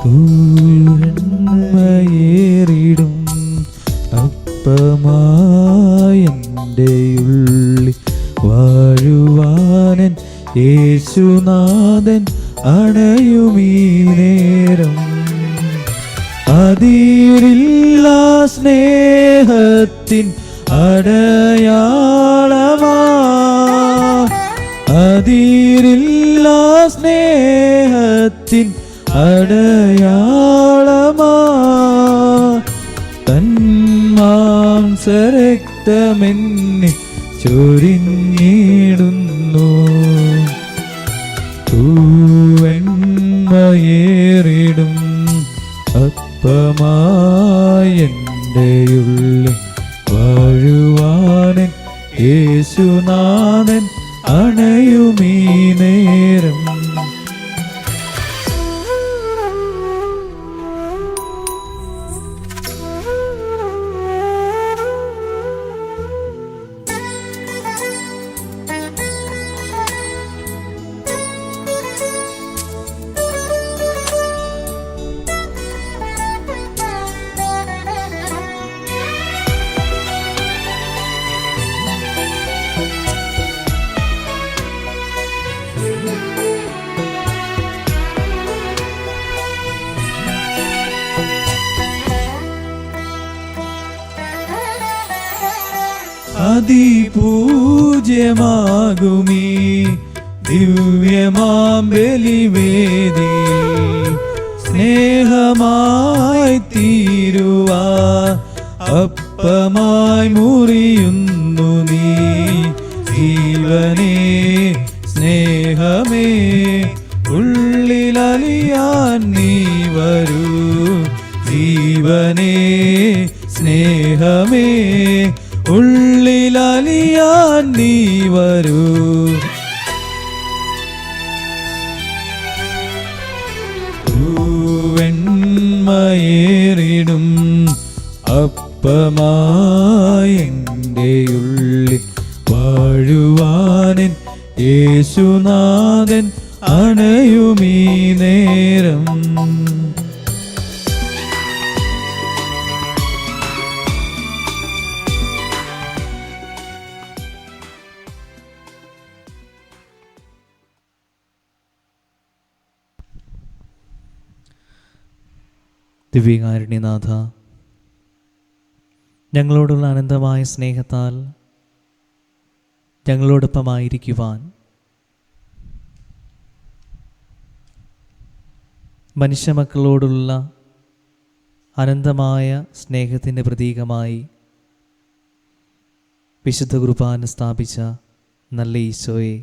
തൂവെണ്മയേറിടും അപ്പമായെൻ്റെ ഉള്ളിൽ വാഴുവാനൻ യേശുനാഥൻ അണയുമീ നേരം. അതിരില്ല സ്നേഹത്തിൻ അടയാളമാ, അതിരില്ല സ്നേഹത്തിൻ അടയാളമാ, തൻ മാംസരക്തമെന്നെ ചൊരിഞ്ഞിടുന്നു. തൂവെണ്മയേറിടും അപ്പമായെൻ്റെ ഉള്ളിൽ വാഴുവാനൻ യേശുനാഥൻ അണയുമീ നേരം. അതിപൂജ്യമാകുമീ ദിവ്യമാം ബലിവേദി സ്നേഹമായി തീരുവാൻ അപ്പമായി മുറിയുന്നു നീ. ജീവനേ സ്നേഹമേ ഉള്ളിലലിയാൻ നീ വരൂ. ജീവനേ സ്നേഹമേ ഉള്ളിലലിയാൻ നീ വരൂ. തൂവെണ്മയേറിടും അപ്പമായെൻ്റെ ഉള്ളിൽ വാഴുവാനൻ യേശുനാഥൻ അണയുമീ നേരം. ദിവ്യകാരുണ്യനാഥ, ഞങ്ങളോടുള്ള അനന്തമായ സ്നേഹത്താൽ ഞങ്ങളോടൊപ്പമായിരിക്കുവാൻ മനുഷ്യമക്കളോടുള്ള അനന്തമായ സ്നേഹത്തിൻ്റെ പ്രതീകമായി വിശുദ്ധ കുർബാന സ്ഥാപിച്ച നല്ല ഈശോയെ,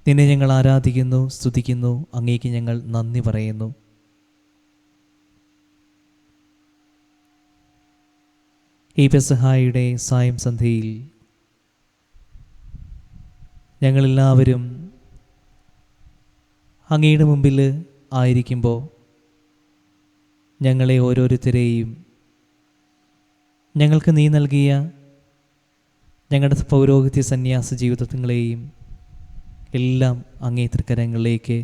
നിന്നെ ഞങ്ങൾ ആരാധിക്കുന്നു, സ്തുതിക്കുന്നു, അങ്ങേക്ക് ഞങ്ങൾ നന്ദി പറയുന്നു. ഈ പെസഹായുടെ സായം സന്ധ്യയിൽ ഞങ്ങളെല്ലാവരും അങ്ങയുടെ മുമ്പിൽ ആയിരിക്കുമ്പോൾ ഞങ്ങളെ ഓരോരുത്തരെയും ഞങ്ങൾക്ക് നീ നൽകിയ ഞങ്ങളുടെ പൗരോഹിത്യ സന്യാസ ജീവിതങ്ങളെയും എല്ലാം അങ്ങേ തൃക്കരങ്ങളിലേക്ക്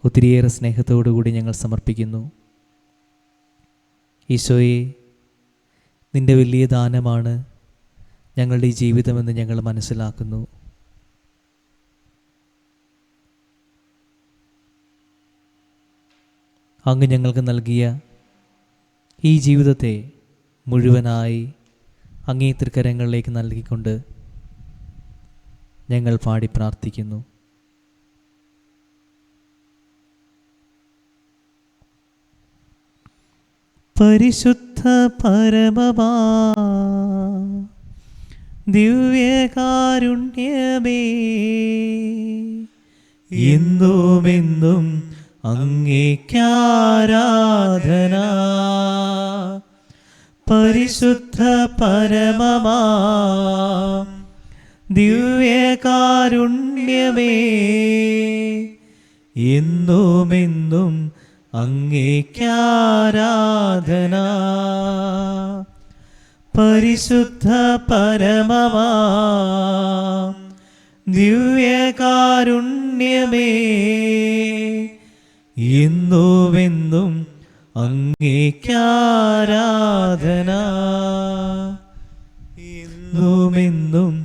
ഒത്തിരിയേറെ സ്നേഹത്തോടുകൂടി ഞങ്ങൾ സമർപ്പിക്കുന്നു. ഈശോയെ, നിൻ്റെ വലിയ ദാനമാണ് ഞങ്ങളുടെ ഈ ജീവിതമെന്ന് ഞങ്ങൾ മനസ്സിലാക്കുന്നു. അങ്ങ് ഞങ്ങൾക്ക് നൽകിയ ഈ ജീവിതത്തെ മുഴുവനായി അങ്ങേ തൃക്കരങ്ങളിലേക്ക് നൽകിക്കൊണ്ട് ഞങ്ങൾ പാടി പ്രാർത്ഥിക്കുന്നു. പരിശുദ്ധ പരമമാ ദിവ്യകാരുണ്യമേ, എന്നുമെന്നും അങ്ങേക്കാരാധന. പരിശുദ്ധ പരമമാ ദിവ്യകാരുണ്യമേ, എന്നുമെന്നും അങ്ങേക്കാരാധന. പരിശുദ്ധ പരമമാ ദിവ്യകാരുണ്യമേ, എന്നുമെന്നും അങ്ങേക്കാരാധന, എന്നുമെന്നും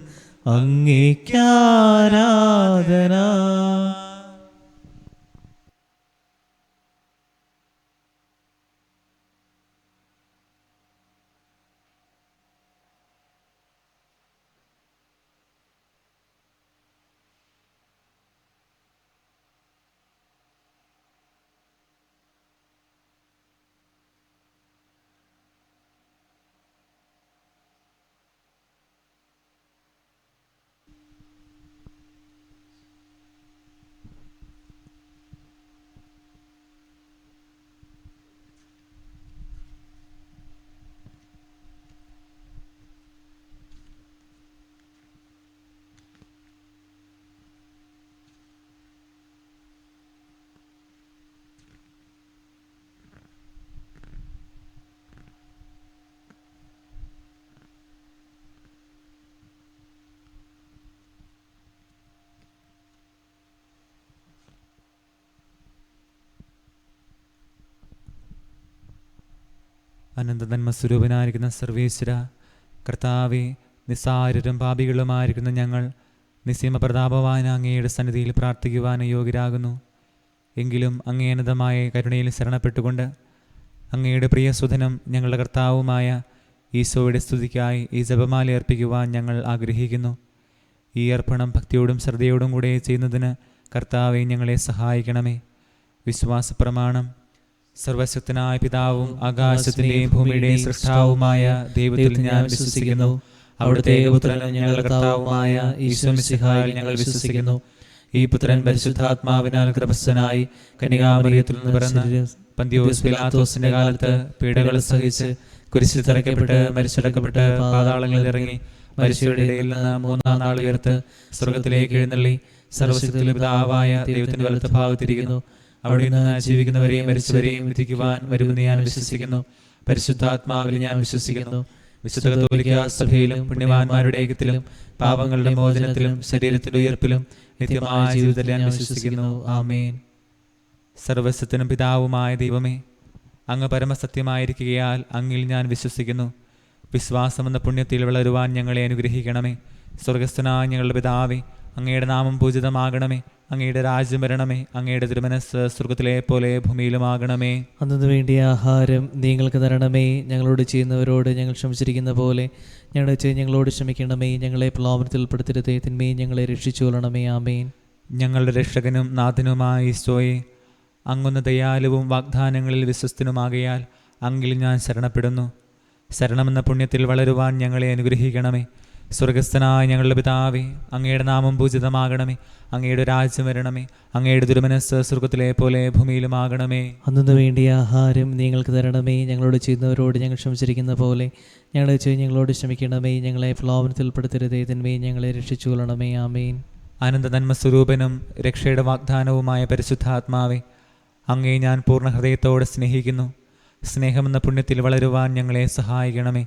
അങ്ങേക്കാരാധന. അനന്തനന്മസ്വരൂപനായിരിക്കുന്ന സർവേശ്വര, കർത്താവെ, നിസ്സാരരും പാപികളുമായിരിക്കുന്ന ഞങ്ങൾ നിസ്സീമപ്രതാപവാൻ അങ്ങയുടെ സന്നിധിയിൽ പ്രാർത്ഥിക്കുവാൻ യോഗ്യരാകുന്നു. എങ്കിലും അങ്ങേ അനന്തമായ കരുണയിൽ ശരണപ്പെട്ടുകൊണ്ട് അങ്ങയുടെ പ്രിയസുധനും ഞങ്ങളുടെ കർത്താവുമായ ഈശോയുടെ സ്തുതിക്കായി ഈ ജപമാല അർപ്പിക്കുവാൻ ഞങ്ങൾ ആഗ്രഹിക്കുന്നു. ഈ അർപ്പണം ഭക്തിയോടും ശ്രദ്ധയോടും കൂടെ ചെയ്യുന്നതിന് കർത്താവെ ഞങ്ങളെ സഹായിക്കണമേ. വിശ്വാസ പ്രമാണം. സർവശക്തനായ പിതാവും ആകാശത്തിന്റെയും ഭൂമിയുടെയും സൃഷ്ടാവുമായ ദൈവത്തിൽ ഞാൻ വിശ്വസിക്കുന്നു. അവിടുത്തെ ഏകപുത്രനും ഞങ്ങളുടെ കർത്താവുമായ ഈശോ മിശിഹായിൽ ഞങ്ങൾ വിശ്വസിക്കുന്നു. ഈ പുത്രൻ പരിശുദ്ധാത്മാവിനാൽ ഗർഭസ്ഥനായി കന്യകാമറിയത്തിൽ നിന്ന് പിറന്ന് പന്തിയോസ് പിലാത്തോസിന്റെ കാലത്ത് പീഡകൾ സഹിച്ച് കുരിശിൽ തറയ്ക്കപ്പെട്ട് മരിച്ചടക്കപ്പെട്ട് പാതാളങ്ങളിൽ ഇറങ്ങി മരിച്ചവരുടെ ഇടയിൽ നിന്ന് മൂന്നാം നാൾ ഉയർത്ത് സ്വർഗത്തിലേക്ക് എഴുന്നള്ളി സർവശക്തിയുള്ള പിതാവായ ദൈവത്തിന്റെ വലത്ത് ഭാഗത്തിരിക്കുന്നു. അവിടെ നിന്ന് ജീവിക്കുന്നവരെയും മരിച്ചവരെയും വിധിക്കുവാൻ വരുമെന്ന് ഞാൻ വിശ്വസിക്കുന്നു. പരിശുദ്ധാത്മാവിൽ ഞാൻ വിശ്വസിക്കുന്നു. വിശുദ്ധ കത്തോലിക്ക സഭയിലും പുണ്യവാന്മാരുടെ ഐക്യത്തിലും പാപങ്ങളുടെ മോചനത്തിലും ശരീരത്തിന്റെ ഉയർപ്പിലും നിത്യമായ ജീവിതത്തിൽ ഞാൻ വിശ്വസിക്കുന്നു. ആമേൻ. സർവസ്വത്തിനും പിതാവുമായ ദൈവമേ, അങ്ങ് പരമസത്യമായിരിക്കുകയാൽ അങ്ങിൽ ഞാൻ വിശ്വസിക്കുന്നു. വിശ്വാസമെന്ന പുണ്യത്തിൽ വളരുവാൻ ഞങ്ങളെ അനുഗ്രഹിക്കണമേ. സ്വർഗസ്ഥനായ ഞങ്ങളുടെ പിതാവേ, അങ്ങയുടെ നാമം പൂജിതമാകണമേ. അങ്ങയുടെ രാജ്യം വരണമേ. അങ്ങയുടെ തിരുമനസ്സ് സ്വർഗത്തിലെ പോലെ ഭൂമിയിലുമാകണമേ. അന്നു വേണ്ടിയ ആഹാരം നിങ്ങൾക്ക് തരണമേ. ഞങ്ങളോട് ചെയ്യുന്നവരോട് ഞങ്ങൾ ക്ഷമിച്ചിരിക്കുന്ന പോലെ ഞങ്ങളോട് ക്ഷമിക്കണമേ. ഞങ്ങളെ പ്രലോഭനത്തിൽ ഉൾപ്പെടുത്തരുതേ, തിന്മയും ഞങ്ങളെ രക്ഷിച്ചുകൊള്ളണമേ. ആമേൻ. ഞങ്ങളുടെ രക്ഷകനും നാഥനുമായ ഈശോയെ, അങ്ങൊന്ന് ദയാലുവും വാഗ്ദാനങ്ങളിൽ വിശ്വസ്തനുമാകയാൽ അങ്ങിൽ ഞാൻ ശരണപ്പെടുന്നു. ശരണമെന്ന പുണ്യത്തിൽ വളരുവാൻ ഞങ്ങളെ അനുഗ്രഹിക്കണമേ. സ്വർഗസ്ഥനായ ഞങ്ങളുടെ പിതാവേ, അങ്ങയുടെ നാമം പൂജിതമാകണമേ. അങ്ങയുടെ രാജ്യം വരണമേ. അങ്ങയുടെ തിരുമനസ്സ് സ്വർഗത്തിലെ പോലെ ഭൂമിയിലുമാകണമേ. അന്നു വേണ്ടിയ ആഹാരം നിങ്ങൾക്ക് തരണമേ. ഞങ്ങളോട് ചെയ്യുന്നവരോട് ഞങ്ങൾ ക്ഷമിച്ചിരിക്കുന്ന പോലെ ഞങ്ങളോട് ക്ഷമിക്കണമേ. ഞങ്ങളെ പ്രലോഭനത്തിൽ ഉൾപ്പെടുത്തരുതേ, തിന്മയും ഞങ്ങളെ രക്ഷിച്ചുകൊള്ളണമേ. ആമേൻ. അനന്ത നന്മ സ്വരൂപനും രക്ഷയുടെ വാഗ്ദാനവുമായ പരിശുദ്ധാത്മാവേ, അങ്ങേ ഞാൻ പൂർണ്ണ ഹൃദയത്തോടെ സ്നേഹിക്കുന്നു. സ്നേഹമെന്ന പുണ്യത്തിൽ വളരുവാൻ ഞങ്ങളെ സഹായിക്കണമേ.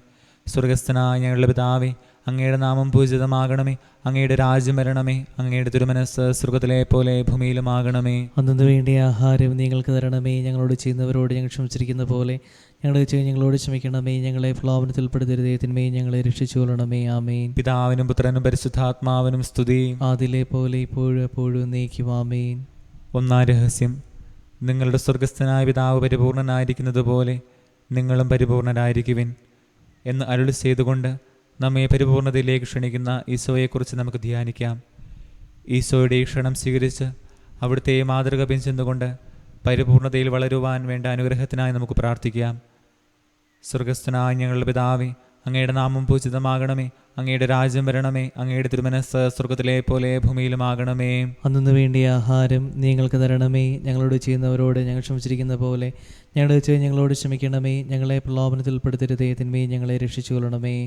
സ്വർഗസ്ഥനായ ഞങ്ങളുടെ പിതാവേ, അങ്ങയുടെ നാമം പൂജിതമാകണമേ. അങ്ങയുടെ രാജ്യം വരണമേ. അങ്ങയുടെ തിരുമനസ്സ് സ്വർഗത്തിലെ പോലെ ഭൂമിയിലുമാകണമേ. അന്നു വേണ്ടിയ ആഹാരം നിങ്ങൾക്ക് തരണമേ. ഞങ്ങളോട് ചെയ്യുന്നവരോട് ഞങ്ങൾ ക്ഷമിച്ചിരിക്കുന്ന പോലെ ഞങ്ങളോട് ക്ഷമിക്കണമേ. ഞങ്ങളെ പ്രലോഭനത്തിൽ ഉൾപ്പെടുത്തരുതേ, തിന്മയും ഞങ്ങളെ രക്ഷിച്ചുകൊള്ളണമേ. ആമേൻ. പിതാവിനും പുത്രനും പരിശുദ്ധാത്മാവിനും സ്തുതി. ആദിലെ പോലെ ഇപ്പോഴും എപ്പോഴും എന്നേക്കും. ആമേൻ. ഒന്നാം രഹസ്യം. നിങ്ങളുടെ സ്വർഗസ്ഥനായ പിതാവ് പരിപൂർണനായിരിക്കുന്നത് പോലെ നിങ്ങളും പരിപൂർണരായിരിക്കുവിൻ എന്ന് അരുളി ചെയ്തുകൊണ്ട് നമ്മെ പരിപൂർണതയിലേക്ക് ക്ഷണിക്കുന്ന ഈശോയെക്കുറിച്ച് നമുക്ക് ധ്യാനിക്കാം. ഈശോയുടെ ഈ ക്ഷണം സ്വീകരിച്ച് അവിടുത്തെ മാതൃക പിന്തുകൊണ്ട് പരിപൂർണതയിൽ വളരുവാൻ വേണ്ട അനുഗ്രഹത്തിനായി നമുക്ക് പ്രാർത്ഥിക്കാം. സ്വർഗസ്ഥനായ ഞങ്ങളുടെ പിതാവേ, അങ്ങയുടെ നാമം പൂജിതമാകണമേ. അങ്ങയുടെ രാജ്യം വരണമേ. അങ്ങയുടെ തിരുമനസ്സ് സ്വർഗത്തിലെ പോലെ ഭൂമിയിലുമാകണമേ. അന്നു വേണ്ടിയ ആഹാരം നിങ്ങൾക്ക് തരണമേ. ഞങ്ങളോട് ചെയ്യുന്നവരോട് ഞങ്ങൾ ക്ഷമിച്ചിരിക്കുന്ന പോലെ ഞങ്ങളോട് ക്ഷമിക്കണമേ. ഞങ്ങളെ പ്രലോഭനത്തിൽ ഉൾപ്പെടുത്തരുതേ, തിന്മയും ഞങ്ങളെ രക്ഷിച്ചുകൊള്ളണമേ.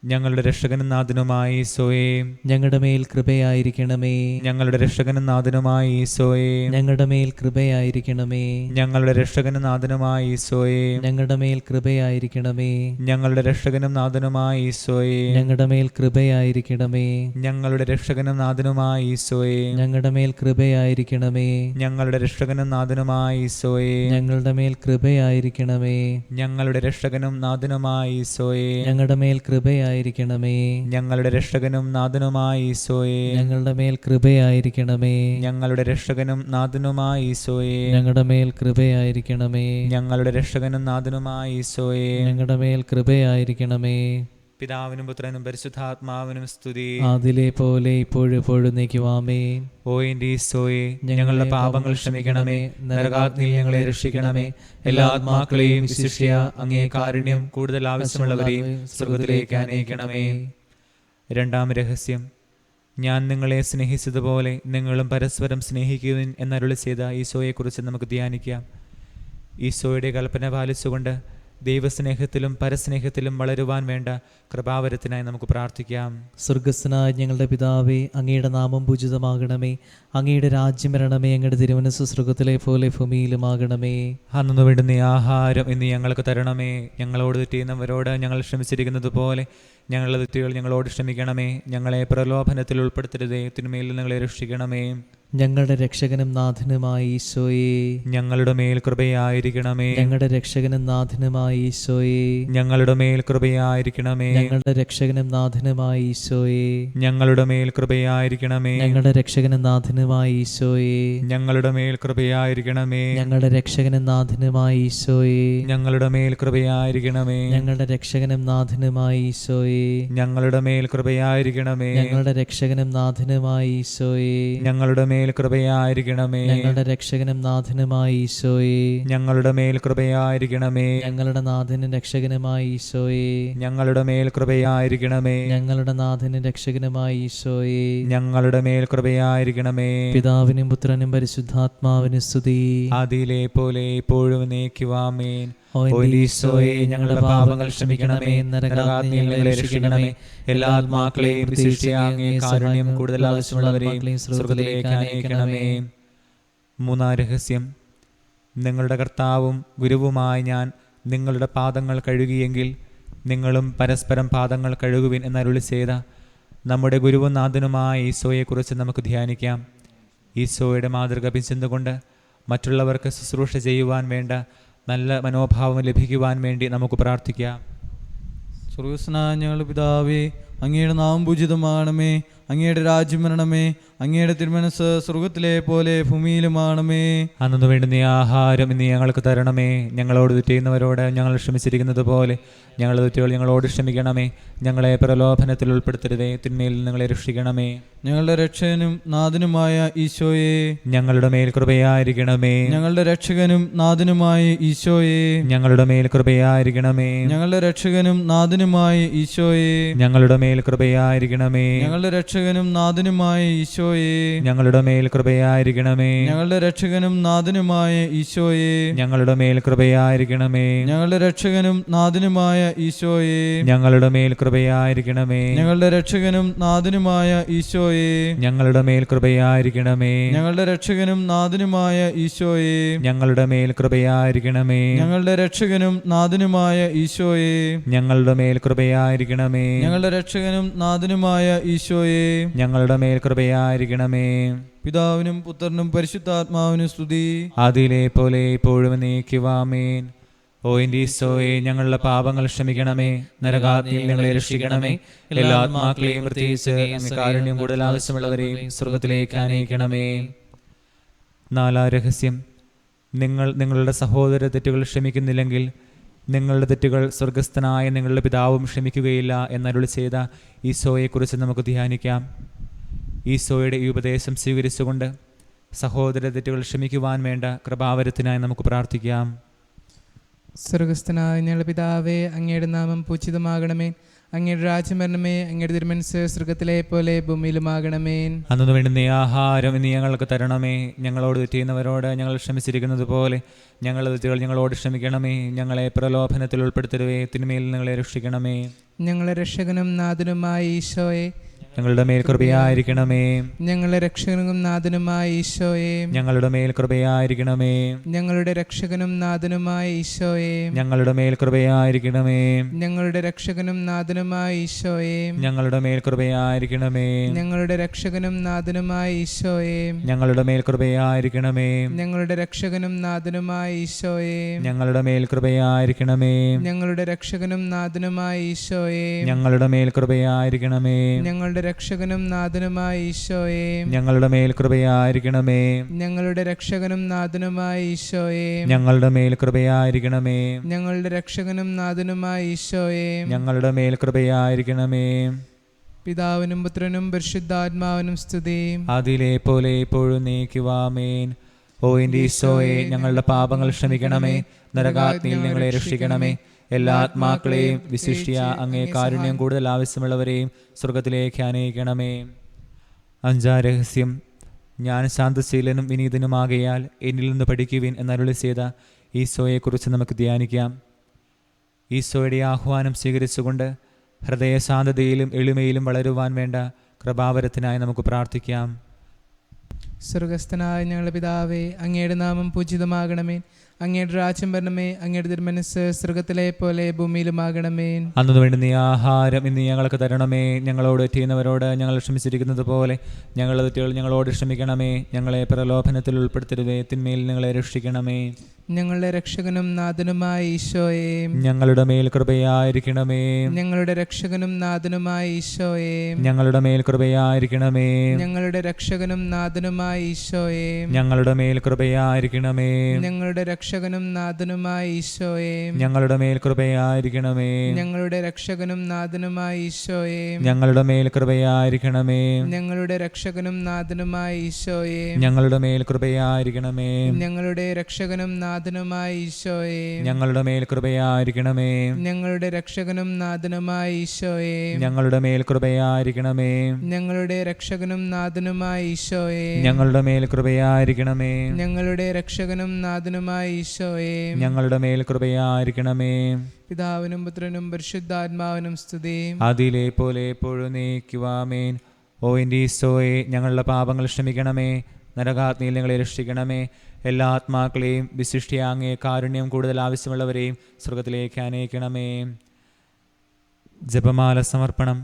ഞങ്ങളുടെ രക്ഷകനും നാഥനുമായ ഈശോയെ, ഞങ്ങളുടെ മേൽ കൃപയായിരിക്കണമേ. ഞങ്ങളുടെ രക്ഷകനും നാഥനുമായ ഈശോയെ, ഞങ്ങളുടെ മേൽ കൃപയായിരിക്കണമേ. ഞങ്ങളുടെ രക്ഷകനും നാഥനുമായ ഈശോയെ, ഞങ്ങളുടെ മേൽ കൃപയായിരിക്കണമേ. ഞങ്ങളുടെ രക്ഷകനും നാഥനുമായ ഈശോയെ, ഞങ്ങളുടെ മേൽ കൃപയായിരിക്കണമേ. ഞങ്ങളുടെ രക്ഷകനും നാഥനുമായ ഈശോയെ, ഞങ്ങളുടെ മേൽ കൃപയായിരിക്കണമേ. ഞങ്ങളുടെ രക്ഷകനും നാഥനുമായ ഈശോയെ, ഞങ്ങളുടെ മേൽ കൃപയായിരിക്കണമേ. ഞങ്ങളുടെ രക്ഷകനും നാഥനുമായ ഈശോയെ, ഞങ്ങളുടെ മേൽ കൃപയായിരിക്കണമേ. ഞങ്ങളുടെ രക്ഷകനും നാഥനുമായ ഈശോയെ, ഞങ്ങളുടെ മേൽ കൃപയായിരിക്കണമേ. ഞങ്ങളുടെ രക്ഷകനും നാഥനുമായ ഈശോയെ, ഞങ്ങളുടെ മേൽ കൃപയായിരിക്കണമേ. ഞങ്ങളുടെ രക്ഷകനും നാഥനുമായ ഈശോയെ, ഞങ്ങളുടെ മേൽ കൃപയായിരിക്കണമേ. പിതാവിനും പുത്രനും പരിശുദ്ധാത്മാവിനും സ്തുതി. ആദിലെ പോലെ ഇപ്പോഴും നീക്കുവാമേ. ഓ എൻ്റെ ഈശോയെ, ഞങ്ങളുടെ പാപങ്ങൾ ക്ഷമിക്കണമേ, നരകാഗ്നിയിൽ ഞങ്ങളെ രക്ഷിക്കണമേ, എല്ലാ ആത്മാക്കളെയും വിശിഷ്യ അങ്ങേ കാരുണ്യം കൂടുതൽ ആവശ്യമുള്ളവരെയും സ്വർഗ്ഗത്തിലേക്ക് അനയിക്കണമേ. രണ്ടാം രഹസ്യം. ഞാൻ നിങ്ങളെ സ്നേഹിച്ചതുപോലെ നിങ്ങളും പരസ്പരം സ്നേഹിക്കുവിൻ എന്നരുളി ചെയ്ത ഈശോയെക്കുറിച്ച് നമുക്ക് ധ്യാനിക്കാം. ഈശോയുടെ കൽപ്പന പാലിച്ചുകൊണ്ട് ദൈവസ്നേഹത്തിലും പരസ്നേഹത്തിലും വളരുവാൻ വേണ്ട കൃപാവരത്തിനായി നമുക്ക് പ്രാർത്ഥിക്കാം. സ്വർഗസ്ഥനായ ഞങ്ങളുടെ പിതാവേ, അങ്ങയുടെ നാമം പൂജിതമാകണമേ. അങ്ങയുടെ രാജ്യം വരണമേ. അങ്ങയുടെ തിരുമനസ്സ് സ്വർഗ്ഗത്തിലെ പോലെ ഭൂമിയിലുമാകണമേ. അന്നു വേണ്ടുന്ന ആഹാരം ഇന്ന് ഞങ്ങൾക്ക് തരണമേ. ഞങ്ങളോട് തെറ്റിയുന്നവരോട് ഞങ്ങൾ ക്ഷമിച്ചിരിക്കുന്നത് പോലെ ഞങ്ങളുടെ തെറ്റുകൾ ഞങ്ങളോട് ക്ഷമിക്കണമേ. ഞങ്ങളെ പ്രലോഭനത്തിൽ ഉൾപ്പെടുത്തരുതേ, തിന്മയിൽ ഞങ്ങളെ രക്ഷിക്കണമേ. ഞങ്ങളുടെ രക്ഷകനും നാഥനുമായ ഈശോയെ, ഞങ്ങളുടെ മേൽ കൃപയായിരിക്കണമേ. ഞങ്ങളുടെ രക്ഷകനും നാഥനുമായ ഈശോയെ, ഞങ്ങളുടെ മേൽ കൃപയായിരിക്കണമേ. ഞങ്ങളുടെ രക്ഷകനും നാഥനുമായ ഈശോയെ, ഞങ്ങളുടെ മേൽ കൃപയായിരിക്കണമേ. ഞങ്ങളുടെ രക്ഷകനും നാഥനുമായ ഈശോയെ, ഞങ്ങളുടെ മേൽ കൃപയായിരിക്കണമേ. ഞങ്ങളുടെ രക്ഷകനും നാഥനുമായ ഈശോയെ, ഞങ്ങളുടെ മേൽ കൃപയായിരിക്കണമേ. ഞങ്ങളുടെ രക്ഷകനും നാഥനുമായ ഈശോയെ, ഞങ്ങളുടെ മേൽ കൃപയായിരിക്കണമേ. ഞങ്ങളുടെ രക്ഷകനും നാഥനുമായ ഈശോയെ, ഞങ്ങളുടെ മേൽ കൃപയായിരിക്കണമേ. ഞങ്ങളുടെ രക്ഷകനും നാഥനുമായ ഈശോയെ, ഞങ്ങളുടെ മേൽ കൃപയായിരിക്കണമേ. ഞങ്ങളുടെ നാഥനും രക്ഷകനുമായ ഈശോയെ, ഞങ്ങളുടെ മേൽ കൃപയായിരിക്കണമേ. ഞങ്ങളുടെ നാഥനും രക്ഷകനുമായ ഈശോയെ, ഞങ്ങളുടെ മേൽ കൃപയായിരിക്കണമേ. പിതാവിനും പുത്രനും പരിശുദ്ധാത്മാവിനും സ്തുതി. ആദിയിലെ പോലെ ഇപ്പോഴും എന്നേക്കുമാമേൻ. ഓ എൻ്റെ ഈശോയെ, ഞങ്ങളുടെ പാപങ്ങൾ ക്ഷമിക്കണമേ. നരകാഗ്നിയിൽ ഞങ്ങളെ രക്ഷിക്കണമേ. എല്ലാ ആത്മാക്കളെയും വിശിഷ്യ അങ്ങേ കാരുണ്യം കൂടുതൽ ആവശ്യമുള്ളവരെയും സ്വർഗ്ഗത്തിലേക്ക് അനയിക്കണമേ. മൂന്നാം രഹസ്യം. നിങ്ങളുടെ കർത്താവും ഗുരുവുമായ ഞാൻ നിങ്ങളുടെ പാദങ്ങൾ കഴുകിയെങ്കിൽ നിങ്ങളും പരസ്പരം പാദങ്ങൾ കഴുകുവിൻ എന്നരുളി ചെയ്ത നമ്മുടെ ഗുരുവും നാഥനുമായ ഈശോയെക്കുറിച്ച് നമുക്ക് ധ്യാനിക്കാം. ഈശോയുടെ മാതൃക പിന്തുടർന്നുകൊണ്ട് മറ്റുള്ളവർക്ക് ശുശ്രൂഷ ചെയ്യുവാൻ വേണ്ട നല്ല മനോഭാവം ലഭിക്കുവാൻ വേണ്ടി നമുക്ക് പ്രാർത്ഥിക്കാം. സ്വർഗസ്നായ ഞങ്ങളുടെ പിതാവേ, അങ്ങയുടെ നാമം പൂജിതമാകണമേ. അങ്ങയുടെ രാജ്യം വരണമേ. അങ്ങയുടെ തിരുമനസ്സ് സ്വർഗ്ഗത്തിലെ പോലെ ഭൂമിയിലുമാണമേ. അന്നു വേണ്ടുന്ന ആഹാരം ഇന്ന് ഞങ്ങൾക്ക് തരണമേ. ഞങ്ങളോട് തെറ്റിയുന്നവരോട് ഞങ്ങൾ ക്ഷമിച്ചിരിക്കുന്നത് പോലെ ഞങ്ങളുടെ തെറ്റുകൾ ഞങ്ങളോട് ക്ഷമിക്കണമേ. ഞങ്ങളെ പ്രലോഭനത്തിൽ ഉൾപ്പെടുത്തരുതേ, തിന്മയിൽ നിങ്ങളെ രക്ഷിക്കണമേ. ഞങ്ങളുടെ രക്ഷകനും നാഥനുമായ ഈശോയെ, ഞങ്ങളുടെ മേൽ കൃപയായിരിക്കണമേ. ഞങ്ങളുടെ രക്ഷകനും നാഥനുമായ ഈശോയെ, ഞങ്ങളുടെ മേൽ കൃപയായിരിക്കണമേ. ഞങ്ങളുടെ രക്ഷകനും നാഥനുമായ ഈശോയെ, ഞങ്ങളുടെ മേൽ കൃപയായിരിക്കണമേ. ഞങ്ങളുടെ രക്ഷകനും നാഥനുമായ ഈശോയെ, ഞങ്ങളുടെ മേൽ കൃപയായിരിക്കണമേ. ഞങ്ങളുടെ രക്ഷകനും നാഥനുമായ ഈശോയെ, ഞങ്ങളുടെ മേൽ കൃപയായിരിക്കണമേ. ഞങ്ങളുടെ രക്ഷകനും നാഥനുമായ ഈശോയെ, ഞങ്ങളുടെ മേൽ കൃപയായിരിക്കണമേ. ഞങ്ങളുടെ രക്ഷകനും നാഥനുമായ ഈശോയെ, ഞങ്ങളുടെ മേൽ കൃപയായിരിക്കണമേ. ഞങ്ങളുടെ രക്ഷകനും നാഥനുമായ ഈശോയെ, ഞങ്ങളുടെ മേൽ കൃപയായിരിക്കണമേ. ഞങ്ങളുടെ രക്ഷകനും നാഥനുമായ ഈശോയെ, ഞങ്ങളുടെ മേൽ കൃപയായിരിക്കണമേ. ഞങ്ങളുടെ രക്ഷകനും നാഥനുമായ ഈശോയെ, ഞങ്ങളുടെ മേൽ കൃപയായിരിക്കണമേ. പിതാവിനും പുത്രനും പരിശുദ്ധാത്മാവിനും സ്തുതി. ആദിയിലെ പോലെ ഇപ്പോഴും എന്നേക്കുമാമേൻ. ഓ എൻ്റെ ഈശോയെ, ഞങ്ങളുടെ പാപങ്ങൾ ക്ഷമിക്കണമേ. നരകാഗ്നിയിൽ ഞങ്ങളെ രക്ഷിക്കണമേ. എല്ലാ ആത്മാക്കളെയും പ്രത്യേകിച്ച് അങ്ങ് കാരുണ്യം കൂടുതൽ ആവശ്യമുള്ളവരെയും സ്വർഗ്ഗത്തിലേക്ക് അനയിക്കണമേ. നാലാം രഹസ്യം. നിങ്ങൾ നിങ്ങളുടെ സഹോദര തെറ്റുകൾ ക്ഷമിക്കുന്നില്ലെങ്കിൽ നിങ്ങളുടെ തെറ്റുകൾ സ്വർഗസ്ഥനായ നിങ്ങളുടെ പിതാവും ക്ഷമിക്കുകയില്ല എന്നരുളി ചെയ്ത ഈശോയെക്കുറിച്ച് നമുക്ക് ധ്യാനിക്കാം. ഈശോയുടെ ഈ ഉപദേശം സ്വീകരിച്ചുകൊണ്ട് സഹോദര തെറ്റുകൾ ക്ഷമിക്കുവാൻ വേണ്ട കൃപാവരത്തിനായി നമുക്ക് പ്രാർത്ഥിക്കാം. സ്വർഗസ്ഥനായ ഞങ്ങളുടെ പിതാവേ, അങ്ങയുടെ നാമം പൂജിതമാകണമേ. അങ്ങയുടെ രാജ്യം വരണമേ. അങ്ങയുടെ തിരുമനസ്സ് സ്വർഗത്തിലെ പോലെ ഭൂമിയിലുമാകണമേ. അന്നു വേണ്ടുന്ന ആഹാരം ഇനി ഞങ്ങൾക്ക് തരണമേ. ഞങ്ങളോട് തെറ്റിയുന്നവരോട് ഞങ്ങൾ ക്ഷമിച്ചിരിക്കുന്നത് പോലെ ഞങ്ങളുടെ തെറ്റുകൾ ഞങ്ങളോട് ക്ഷമിക്കണമേ. ഞങ്ങളെ പ്രലോഭനത്തിൽ ഉൾപ്പെടുത്തരുവേ, തിന്മയിൽ ഞങ്ങളെ രക്ഷിക്കണമേ. ഞങ്ങളുടെ രക്ഷകനും നാഥനുമായ ഈശോയെ, ഞങ്ങളുടെ മേൽ കൃപയായിരിക്കണമേ. ഞങ്ങളുടെ രക്ഷകനും നാഥനുമായ ഈശോയെ, ഞങ്ങളുടെ മേൽ കൃപയായിരിക്കണമേ. ഞങ്ങളുടെ രക്ഷകനും നാഥനുമായ ഈശോയെ, ഞങ്ങളുടെ മേൽ കൃപയായിരിക്കണമേ. ഞങ്ങളുടെ രക്ഷകനും നാഥനുമായ ഈശോയെ, ഞങ്ങളുടെ മേൽ കൃപയായിരിക്കണമേ. ഞങ്ങളുടെ രക്ഷകനും നാഥനുമായ ഈശോയെ, ഞങ്ങളുടെ മേൽ കൃപയായിരിക്കണമേ. ഞങ്ങളുടെ രക്ഷകനും നാഥനുമായ ഈശോയെ, ഞങ്ങളുടെ മേൽ കൃപയായിരിക്കണമേ. ഞങ്ങളുടെ രക്ഷകനും നാഥനുമായ ഈശോയെ, ഞങ്ങളുടെ മേൽ കൃപയായിരിക്കണമേ. ഞങ്ങളുടെ രക്ഷകനും നാഥനുമായ ഈശോയെ, ഞങ്ങളുടെ മേൽ കൃപയായിരിക്കണമേ. ഞങ്ങളുടെ രക്ഷകനും നാഥനുമായ ഈശോയെ, ഞങ്ങളുടെ മേൽ കൃപയായിരിക്കണമേ. ഞങ്ങളുടെ രക്ഷകനും നാഥനുമായ ഈശോയെ, ഞങ്ങളുടെ മേൽ കൃപയായിരിക്കണമേ. പിതാവിനും പുത്രനും പരിശുദ്ധാത്മാവിനും സ്തുതി. അതിലെ പോലെ എപ്പോഴും നീക്കുവാമേൻ. ഓ എൻ്റെ ഈശോയെ, ഞങ്ങളുടെ പാപങ്ങൾ ക്ഷമിക്കണമേ. നരകാഗ്നിയിൽ ഞങ്ങളെ രക്ഷിക്കണമേ. എല്ലാ ആത്മാക്കളെയും വിശിഷ്യ അങ്ങേ കാരുണ്യം കൂടുതൽ ആവശ്യമുള്ളവരെയും സ്വർഗത്തിലേക്ക് അനയിക്കണമേ. അഞ്ചാം രഹസ്യം. ഞാൻ ശാന്തശീലനും വിനീതനുമാകയാൽ എന്നിൽ നിന്ന് പഠിക്കുവിൻ എന്നരുളി ചെയ്ത ഈശോയെക്കുറിച്ച് നമുക്ക് ധ്യാനിക്കാം. ഈശോയുടെ ആഹ്വാനം സ്വീകരിച്ചുകൊണ്ട് ഹൃദയശാന്തതയിലും എളിമയിലും വളരുവാൻ വേണ്ട കൃപാവരത്തിനായി നമുക്ക് പ്രാർത്ഥിക്കാം. സ്വർഗസ്ഥനായ ഞങ്ങളുടെ പിതാവേ, അങ്ങയുടെ നാമം പൂജിതമാകണമേ. അങ്ങയുടെ രാജ്യം വരണമേ. അങ്ങയുടെ തിരുമനസ്സ് സ്വർഗത്തിലെ പോലെ ഭൂമിയിലുമാകണമേ. അന്നു വേണ്ടുന്ന ആഹാരം ഇന്ന് ഞങ്ങൾക്ക് തരണമേ. ഞങ്ങളോട് ചെയ്യുന്നവരോട് ഞങ്ങൾ ക്ഷമിച്ചിരിക്കുന്നത് പോലെ ഞങ്ങളുടെ തെറ്റുകൾ ഞങ്ങളോട് ക്ഷമിക്കണമേ. ഞങ്ങളെ പ്രലോഭനത്തിൽ ഉൾപ്പെടുത്തരുതേ, തിന്മയിൽ ഞങ്ങളെ രക്ഷിക്കണമേ. ഞങ്ങളുടെ രക്ഷകനും നാഥനുമായ ഈശോയെ, ഞങ്ങളുടെ മേൽ കൃപയായിരിക്കണമേ. ഞങ്ങളുടെ രക്ഷകനും നാഥനുമായ ഈശോയെ, ഞങ്ങളുടെ മേൽ കൃപയായിരിക്കണമേ. ഞങ്ങളുടെ രക്ഷകനും നാഥനുമായ ഈശോയെ, ഞങ്ങളുടെ മേൽ കൃപയായിരിക്കണമേ. ഞങ്ങളുടെ രക്ഷകനും നാഥനുമായ ഈശോയെ, ഞങ്ങളുടെ മേൽ കൃപയായിരിക്കണമേ. ഞങ്ങളുടെ രക്ഷകനും നാഥനുമായ ഈശോയെ, ഞങ്ങളുടെ മേൽ കൃപയായിരിക്കണമേ. ഞങ്ങളുടെ രക്ഷകനും നാഥനുമായ ഈശോയെ, ഞങ്ങളുടെ മേൽ കൃപയായിരിക്കണമേ. ഞങ്ങളുടെ രക്ഷകനും നാഥനുമായ ഈശോയെ, ഞങ്ങളുടെ മേൽ കൃപയായിരിക്കണമേ. ഞങ്ങളുടെ രക്ഷകനും നാഥനുമായ ഈശോയെ, ഞങ്ങളുടെ മേൽ കൃപയായിരിക്കണമേ. ഞങ്ങളുടെ രക്ഷകനും നാഥനുമായ ഈശോയെ, ഞങ്ങളുടെ മേൽ കൃപയായിരിക്കണമേ. ഞങ്ങളുടെ രക്ഷകനും നാഥനുമായ ഈശോയെ, ഞങ്ങളുടെ മേൽ കൃപയായിരിക്കണമേ. പിതാവിനും പുത്രനും പരിശുദ്ധാത്മാവിനും സ്തുതി. അതിലെ പോലെ എപ്പോഴും നീക്കുവാമേൻ. ഓ എൻ്റെ ഈശോയെ, ഞങ്ങളുടെ പാപങ്ങൾ ക്ഷമിക്കണമേ. നരകാഗ്നിയിൽ ഞങ്ങളെ രക്ഷിക്കണമേ. എല്ലാ ആത്മാക്കളെയും വിശിഷ്യ അങ്ങേ കാരുണ്യം കൂടുതൽ ആവശ്യമുള്ളവരെയും സ്വർഗത്തിലേക്ക് അനയിക്കണമേ. ജപമാല സമർപ്പണം.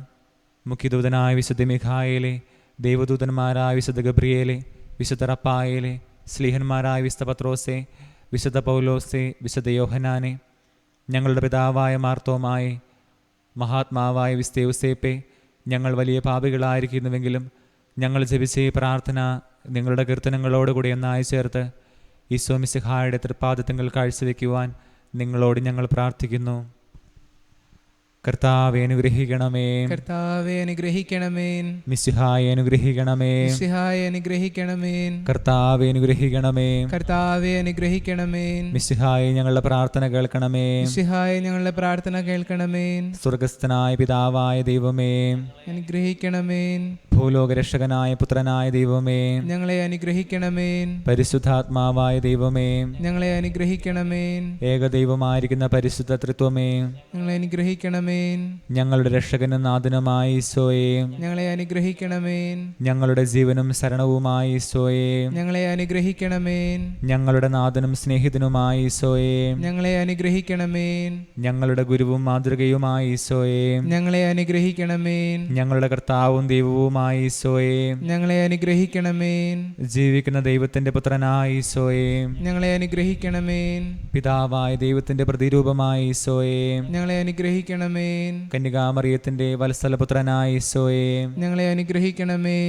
മുഖ്യദൂതനായ വിശുദ്ധ മിഖായേലെ, ദേവദൂതന്മാരായ വിശുദ്ധ ഗബ്രിയേലെ, വിശുദ്ധ റപ്പായേലെ, സ്ലീഹന്മാരായ വിശുദ്ധ പത്രോസെ, വിശുദ്ധ പൗലോസെ, വിശുദ്ധ യോഹനാനെ, ഞങ്ങളുടെ പിതാവായ മാർത്തോമായെ, മഹാത്മാവായ വിശുദ്ധ യൗസേപ്പെ, ഞങ്ങൾ വലിയ പാപികളായിരിക്കുന്നുവെങ്കിലും ഞങ്ങൾ ജപിച്ച ഈ പ്രാർത്ഥന നിങ്ങളുടെ കീർത്തനങ്ങളോടുകൂടി ഒന്നായി ചേർത്ത് ഈശോ മിശിഹായുടെ തൃപ്പാദത്തിങ്കൽ കാഴ്ചവെക്കുവാൻ നിങ്ങളോട് ഞങ്ങൾ പ്രാർത്ഥിക്കുന്നു. കർത്താവേ അനുഗ്രഹിക്കണമേ. കർത്താവേ അനുഗ്രഹിക്കണമേ. മിശിഹായെ അനുഗ്രഹിക്കണമേ. മിശിഹായെ അനുഗ്രഹിക്കണമേ. കർത്താവേ അനുഗ്രഹിക്കണമേ. കർത്താവേ അനുഗ്രഹിക്കണമേ. മിശിഹായെ ഞങ്ങളുടെ പ്രാർത്ഥന കേൾക്കണമേ. മിശിഹായെ ഞങ്ങളുടെ പ്രാർത്ഥന കേൾക്കണമേ. സ്വർഗസ്ഥനായ പിതാവായ ദൈവമേ, അനുഗ്രഹിക്കണമേ. ഭൂലോകരക്ഷകനായ പുത്രനായ ദൈവമേ, ഞങ്ങളെ അനുഗ്രഹിക്കണമേ. പരിശുദ്ധാത്മാവായ ദൈവമേ, ഞങ്ങളെ അനുഗ്രഹിക്കണമേ. ഏകദൈവമായിരിക്കുന്ന പരിശുദ്ധ തൃത്വമേ, ഞങ്ങളെ അനുഗ്രഹിക്കണമേ. ഞങ്ങളുടെ രക്ഷകനും നാഥനുമായ ഈശോയെ, ഞങ്ങളെ അനുഗ്രഹിക്കണമേ. ഞങ്ങളുടെ ജീവനും ശരണവുമായ ഈശോയെ, ഞങ്ങളെ അനുഗ്രഹിക്കണമേ. ഞങ്ങളുടെ നാഥനും സ്നേഹിതനുമായ ഈശോയെ, ഞങ്ങളെ അനുഗ്രഹിക്കണമേ. ഞങ്ങളുടെ ഗുരുവും മാതൃകയുമായ ഈശോയെ, ഞങ്ങളെ അനുഗ്രഹിക്കണമേ. ഞങ്ങളുടെ കർത്താവും ദൈവവുമായ ഈശോയെ, ഞങ്ങളെ അനുഗ്രഹിക്കണമേ. ജീവിക്കുന്ന ദൈവത്തിന്റെ പുത്രനായ ഈശോയെ, ഞങ്ങളെ അനുഗ്രഹിക്കണമേ. പിതാവായ ദൈവത്തിന്റെ പ്രതിരൂപമായ ഈശോയെ, ഞങ്ങളെ അനുഗ്രഹിക്കണമേ. കന്യകാമറിയത്തിന്റെ വത്സലപുത്രനായ ഈശോയെ, ഞങ്ങളെ അനുഗ്രഹിക്കണമേ.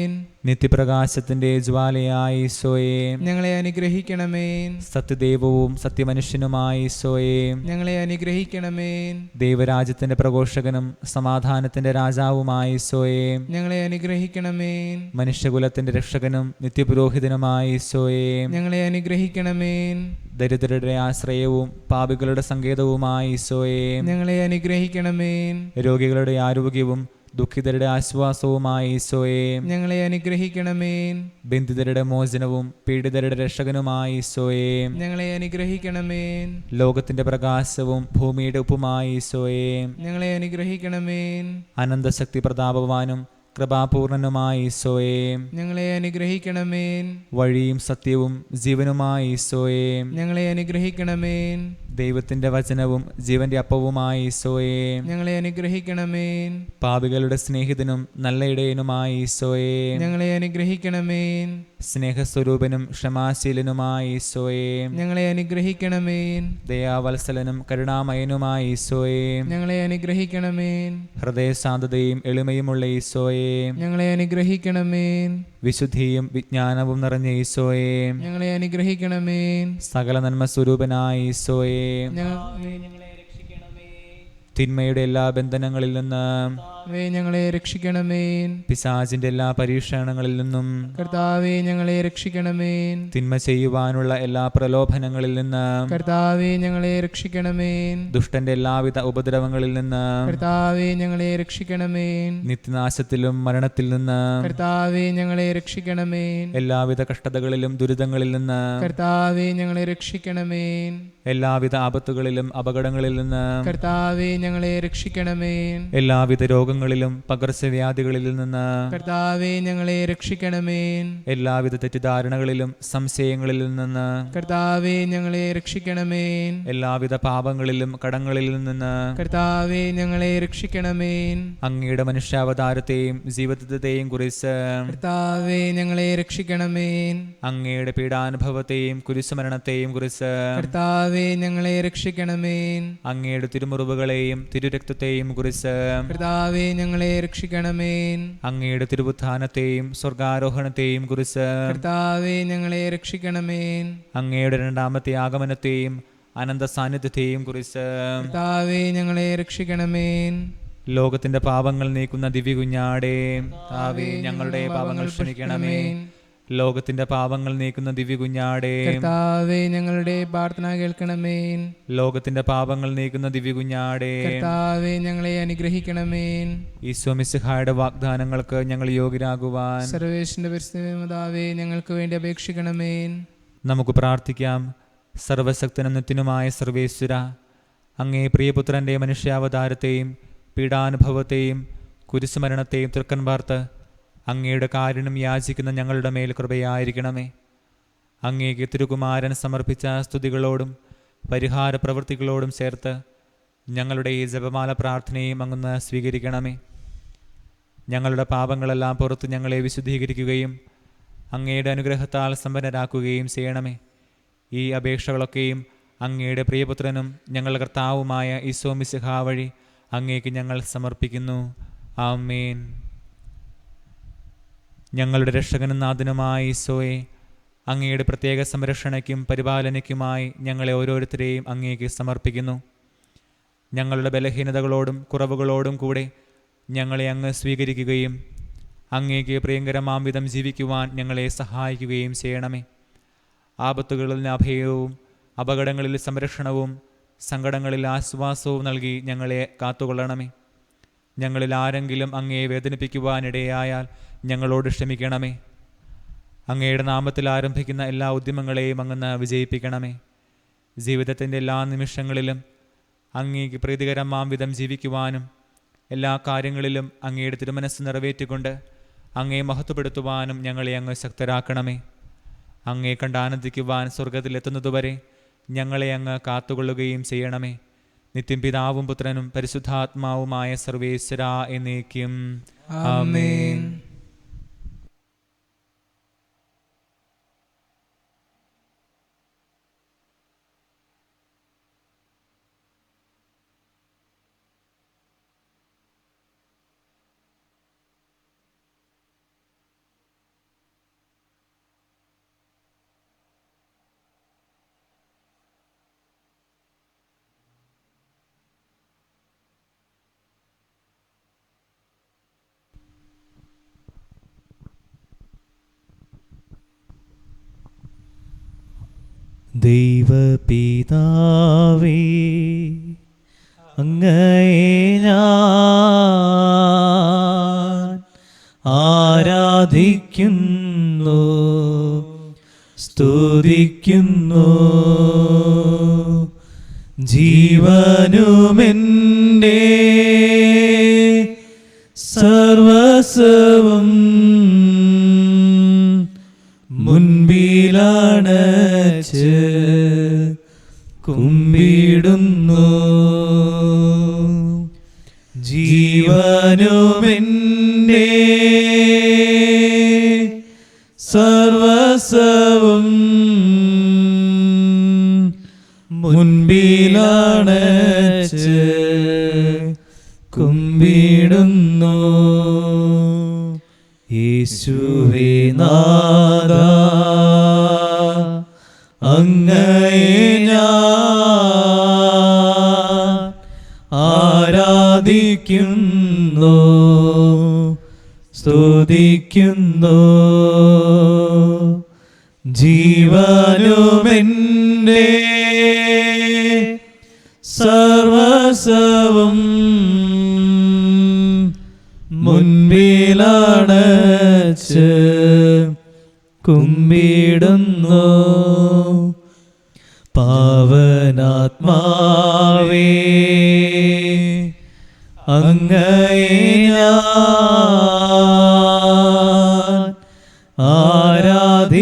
നിത്യപ്രകാശത്തിന്റെ ജ്വാലയായ ഈശോയെ, ഞങ്ങളെ അനുഗ്രഹിക്കണമേ. സത്യദൈവവും സത്യമനുഷ്യനുമായ ഈശോയെ, ഞങ്ങളെ അനുഗ്രഹിക്കണമേ. ദൈവരാജ്യത്തിന്റെ പ്രഘോഷകനും സമാധാനത്തിന്റെ രാജാവുമായ ഈശോയെ, ഞങ്ങളെ അനുഗ്രഹിക്കണമേ. മനുഷ്യകുലത്തിന്റെ രക്ഷകനും നിത്യപുരോഹിതനുമായ ഈശോയെ, ഞങ്ങളെ അനുഗ്രഹിക്കണമേ. ദരിദ്രരുടെ ആശ്രയവും പാപികളുടെ സങ്കേതവുമായ ഈശോയെ, ഞങ്ങളെ അനുഗ്രഹിക്കണമേ. രോഗികളുടെ ആരോഗ്യവും ദുഃഖിതരുടെ ആശ്വാസവുമായ ഈശോയെ, ഞങ്ങളെ അനുഗ്രഹിക്കണമേ. ബന്ധിതരുടെ മോചനവും പീഡിതരുടെ രക്ഷകനുമായ ഈശോയെ, ഞങ്ങളെ അനുഗ്രഹിക്കണമേ. ലോകത്തിന്റെ പ്രകാശവും ഭൂമിയുടെ ഉപ്പുമായ ഈശോയെ, ഞങ്ങളെ അനുഗ്രഹിക്കണമേ. അനന്തശക്തി പ്രതാപവാനും കൃപാപൂർണനുമായ ഈശോയെ, ഞങ്ങളെ അനുഗ്രഹിക്കണമേ. വഴിയും സത്യവും ജീവനുമായ ഈശോയെ, ഞങ്ങളെ അനുഗ്രഹിക്കണമേ. ദൈവത്തിന്റെ വചനവും ജീവന്റെ അപ്പവുമായ ഈശോയെ, ഞങ്ങളെ അനുഗ്രഹിക്കണമേ. പാപികളുടെ സ്നേഹിതനും നല്ല ഇടയനുമായ ഈശോയെ, ഞങ്ങളെ അനുഗ്രഹിക്കണമേ. സ്നേഹസ്വരൂപനും ക്ഷമാശീലനുമായ ഈശോയെ, ഞങ്ങളെ അനുഗ്രഹിക്കണമേ. ദയാവത്സലനും കരുണാമയനുമായ ഈശോയെ, ഞങ്ങളെ അനുഗ്രഹിക്കണമേ. ഹൃദയശാന്തതയും എളിമയുമുള്ള ഈശോയെ, ഞങ്ങളെ അനുഗ്രഹിക്കണമേ. വിശുദ്ധിയും വിജ്ഞാനവും നിറഞ്ഞ ഈശോയെ, ഞങ്ങളെ അനുഗ്രഹിക്കണമേ. സകല നന്മ സ്വരൂപനായ ഈശോയെ, ഞങ്ങളെ രക്ഷിക്കണമേ. തിന്മയുടെ എല്ലാ ബന്ധനങ്ങളിൽ നിന്ന്, ഞങ്ങളെ രക്ഷിക്കണമേ. പിശാചിന്റെ എല്ലാ പരീക്ഷണങ്ങളിൽ നിന്നും, കർത്താവേ ഞങ്ങളെ രക്ഷിക്കണമേ. തിന്മ ചെയ്യുവാനുള്ള എല്ലാ പ്രലോഭനങ്ങളിൽ നിന്ന്, കർത്താവേ ഞങ്ങളെ രക്ഷിക്കണമേ. ദുഷ്ടന്റെ എല്ലാവിധ ഉപദ്രവങ്ങളിൽ നിന്ന്, കർത്താവേ ഞങ്ങളെ രക്ഷിക്കണമേ. നിത്യനാശത്തിലും മരണത്തിൽ നിന്ന്, കർത്താവേ ഞങ്ങളെ രക്ഷിക്കണമേ. എല്ലാവിധ കഷ്ടതകളിലും ദുരിതങ്ങളിൽ നിന്ന്, കർത്താവേ ഞങ്ങളെ രക്ഷിക്കണമേ. എല്ലാവിധ ആപത്തുകളിലും അപകടങ്ങളിൽ നിന്ന്, കർത്താവേ ഞങ്ങളെ രക്ഷിക്കണമേ. എല്ലാവിധ രോഗങ്ങളിലും പകർച്ചവ്യാധികളിൽ നിന്ന്, കർത്താവേ ഞങ്ങളെ രക്ഷിക്കണമേ. എല്ലാവിധ തെറ്റിദ്ധാരണകളിലും സംശയങ്ങളിൽ നിന്ന്, കർത്താവേ ഞങ്ങളെ രക്ഷിക്കണമേ. എല്ലാവിധ പാപങ്ങളിലും കടങ്ങളിൽ നിന്ന്, കർത്താവേ ഞങ്ങളെ രക്ഷിക്കണമേ. അങ്ങയുടെ മനുഷ്യാവതാരത്തെയും ജീവിതത്തെയും കുറിച്ച്, കർത്താവേ ഞങ്ങളെ രക്ഷിക്കണമേ. അങ്ങയുടെ പീഡാനുഭവത്തെയും കുരിശുമരണത്തെയും കുറിച്ച്, കർത്താവേ ഞങ്ങളെ രക്ഷിക്കണമേ. അങ്ങയുടെ തിരുമുറിവുകളെയും തിരുരക്തത്തെയും കുറിച്ച്, കർത്താവേ ഞങ്ങളെ രക്ഷിക്കണമേ. അങ്ങയുടെ തിരുവുത്ഥാനത്തെയും സ്വർഗാരോഹണത്തെയും കുറിച്ച്, കർത്താവേ ഞങ്ങളെ രക്ഷിക്കണമേ. അങ്ങയുടെ രണ്ടാമത്തെ ആഗമനത്തെയും അനന്ത സാന്നിധ്യത്തെയും കുറിച്ച്, കർത്താവേ ഞങ്ങളെ രക്ഷിക്കണമേ. ലോകത്തിന്റെ പാപങ്ങൾ നീക്കുന്ന ദിവ്യകുഞ്ഞാടേ, കർത്താവേ ഞങ്ങളുടെ പാപങ്ങൾ ക്ഷമിക്കണമേ. ലോകത്തിന്റെ പാപങ്ങൾ നീക്കുന്ന ദിവ്യകുഞ്ഞാടേ, കർത്താവേ ഞങ്ങളുടെ പ്രാർത്ഥന കേൾക്കണമേ. ലോകത്തിന്റെ പാപങ്ങൾ നീക്കുന്ന ദിവ്യകുഞ്ഞാടേ, കർത്താവേ ഞങ്ങളെ അനുഗ്രഹിക്കണമേ. ഈശോ മിശിഹായുടെ വാഗ്ദാനങ്ങൾക്ക് ഞങ്ങൾ യോഗ്യരാകുവാൻ സർവേശ്വരന്റെ പരിശുദ്ധമാതാവേ ഞങ്ങൾക്ക് വേണ്ടി അപേക്ഷിക്കണമേ. നമുക്ക് പ്രാർത്ഥിക്കാം. സർവശക്തനും നിത്യനുമായ സർവേശ്വര, അങ്ങേ പ്രിയപുത്രന്റെ മനുഷ്യാവതാരത്തെയും പീഡാനുഭവത്തെയും കുരിശുമരണത്തെയും തൃക്കൻ പാർത്ത് അങ്ങയുടെ കാരുണ്യം യാചിക്കുന്ന ഞങ്ങളുടെ മേൽ കൃപയായിരിക്കണമേ. അങ്ങേക്ക് തിരുകുമാരൻ സമർപ്പിച്ച സ്തുതികളോടും പരിഹാര പ്രവൃത്തികളോടും ചേർത്ത് ഞങ്ങളുടെ ഈ ജപമാല പ്രാർത്ഥനയും അങ്ങൊന്ന് സ്വീകരിക്കണമേ. ഞങ്ങളുടെ പാപങ്ങളെല്ലാം പുറത്ത് ഞങ്ങളെ വിശുദ്ധീകരിക്കുകയും അങ്ങയുടെ അനുഗ്രഹത്താൽ സമ്പന്നരാക്കുകയും ചെയ്യണമേ. ഈ അപേക്ഷകളൊക്കെയും അങ്ങയുടെ പ്രിയപുത്രനും ഞങ്ങളുടെ കർത്താവുമായ ഈശോ മിശിഹാ വഴി അങ്ങേക്ക് ഞങ്ങൾ സമർപ്പിക്കുന്നു. ആമേൻ. ഞങ്ങളുടെ രക്ഷകനും നാഥനുമായ ഈശോയെ, അങ്ങയുടെ പ്രത്യേക സംരക്ഷണയ്ക്കും പരിപാലനയ്ക്കുമായി ഞങ്ങളെ ഓരോരുത്തരെയും അങ്ങേക്ക് സമർപ്പിക്കുന്നു. ഞങ്ങളുടെ ബലഹീനതകളോടും കുറവുകളോടും കൂടെ ഞങ്ങളെ അങ്ങ് സ്വീകരിക്കുകയും അങ്ങേക്ക് പ്രിയങ്കരമാം വിധം ജീവിക്കുവാൻ ഞങ്ങളെ സഹായിക്കുകയും ചെയ്യണമേ. ആപത്തുകളിൽ അഭയവും അപകടങ്ങളിൽ സംരക്ഷണവും സങ്കടങ്ങളിൽ ആശ്വാസവും നൽകി ഞങ്ങളെ കാത്തുകൊള്ളണമേ. ഞങ്ങളിൽ ആരെങ്കിലും അങ്ങയെ വേദനിപ്പിക്കുവാനിടയായാൽ ഞങ്ങളോട് ക്ഷമിക്കണമേ. അങ്ങയുടെ നാമത്തിൽ ആരംഭിക്കുന്ന എല്ലാ ഉദ്യമങ്ങളെയും അങ്ങ് വിജയിപ്പിക്കണമേ. ജീവിതത്തിൻ്റെ എല്ലാ നിമിഷങ്ങളിലും അങ്ങേക്ക് പ്രീതികരമാം വിധം ജീവിക്കുവാനും എല്ലാ കാര്യങ്ങളിലും അങ്ങയുടെ തിരുമനസ് നിറവേറ്റിക്കൊണ്ട് അങ്ങയെ മഹത്വപ്പെടുത്തുവാനും ഞങ്ങളെ അങ്ങ് ശക്തരാക്കണമേ. അങ്ങയെ കണ്ട് ആനന്ദിക്കുവാൻ സ്വർഗത്തിലെത്തുന്നതുവരെ ഞങ്ങളെ അങ്ങ് കാത്തുകൊള്ളുകയും ചെയ്യണമേ. നിത്യം പിതാവും പുത്രനും പരിശുദ്ധാത്മാവുമായ സർവേശ്വരാ എന്നേക്കും ആമേൻ. ദൈവപിതാവേ, അങ്ങയെ ഞാൻ ആരാധിക്കുന്നു, സ്തുതിക്കുന്നു. ജീവനുമെൻ്റെ സർവസ്വവും മുൻപിലണച്ച് കുമ്പിടുന്നു. ജീവനുമെൻ്റെ സർവസ്വവും മുൻപിലണച്ച് കുമ്പിടുന്നു. യേശുവേ നാഥാ, അങ്ങയെ ഞാൻ ആരാധിക്കുന്നു, സ്തുതിക്കുന്നു. ജീവനുമെൻ്റെ സർവസ്വവും മുൻപിലണച്ച് കുമ്പിടുന്നു. പാവനാത്മാവേ, അങ്ങയെ ഞാൻ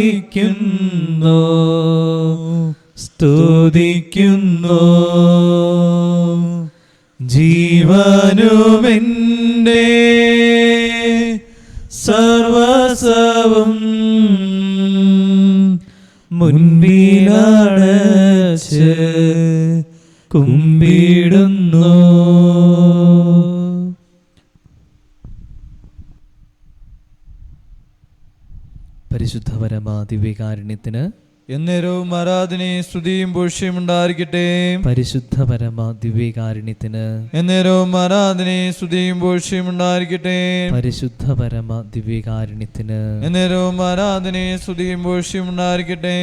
ആരാധിക്കുന്നു, സ്തുതിക്കുന്നു. ജീവനുമെൻ്റെ സർവസ്വവും മുൻപിലണച്ച് കുമ്പിടുന്നു. പരിശുദ്ധ പരമ ദിവ്യകാരുണ്യത്തിന് എന്നേരവും ആരാധനയും സ്തുതിയും പുകഴ്ചയും ഉണ്ടായിരിക്കട്ടെ. പരിശുദ്ധ പരമ ദിവ്യകാരുണ്യത്തിന് എന്നേരവും ആരാധനയും സ്തുതിയും പുകഴ്ചയും ഉണ്ടായിരിക്കട്ടെ. പരിശുദ്ധ പരമ ദിവ്യകാരുണ്യത്തിന് എന്നേരവും ആരാധനയും സ്തുതിയും പുകഴ്ചയും ഉണ്ടായിരിക്കട്ടെ.